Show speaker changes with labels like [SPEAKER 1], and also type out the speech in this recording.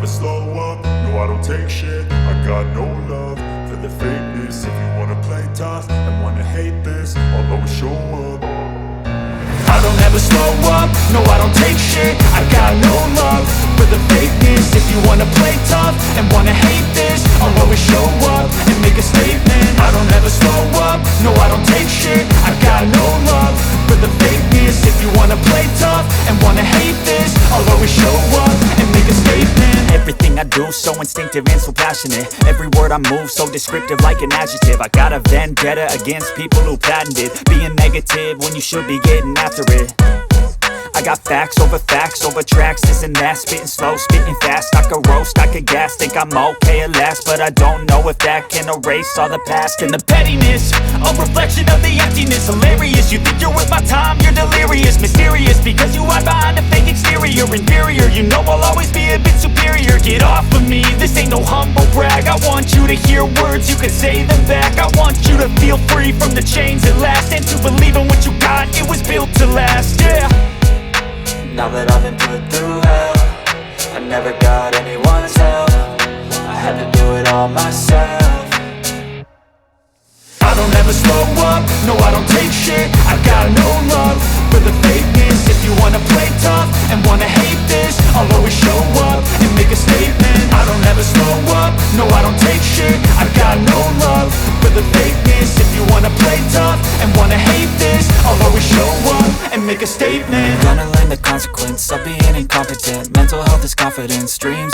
[SPEAKER 1] slow up, no I don't take shit. I got no love for the fakeness. If you wanna play tough and wanna hate this, I'll always show up. I don't ever slow up, no I don't take shit. I got no love for the fakeness. If you wanna play tough and wanna hate this, I'll always show up and make a statement. I don't ever slow up, no I don't take shit. I got no love for the fakeness. If you wanna play tough and wanna hate this, I'll always show up and make a statement.
[SPEAKER 2] Everything I do so instinctive and so passionate. Every word I move so descriptive like an adjective. I got a vendetta against people who patented being negative when you should be getting after it. I got facts over tracks, this and that. Spitting slow, spitting fast. I could roast, I could gas. Think I'm okay at last, but I don't know if that can erase all the past. And the pettiness, a reflection of the emptiness. Hilarious, you think you're worth my time, you're delirious. Mysterious, because you hide behind a fake exterior. Inferior, you know I'll always be a bit superior. Get off of me, this ain't no humble brag. I want you to hear words, you can say them back. I want you to feel free from the chains at last, and to believe in what you got, it was built to last, yeah.
[SPEAKER 3] Now that I've been put through hell, I never got anyone's help. I had to do it all myself.
[SPEAKER 1] I don't ever slow up, no I don't take shit. I got no love for the fakeness. If you wanna play tough and wanna hate this, I'll always show up and make a statement. I don't ever slow up, no I don't take shit. I got no love for the fakeness. If you wanna play tough and wanna hate this, I'll always show up and make a statement.
[SPEAKER 3] Gonna learn the consequence of being incompetent. Mental health is confidence, dreams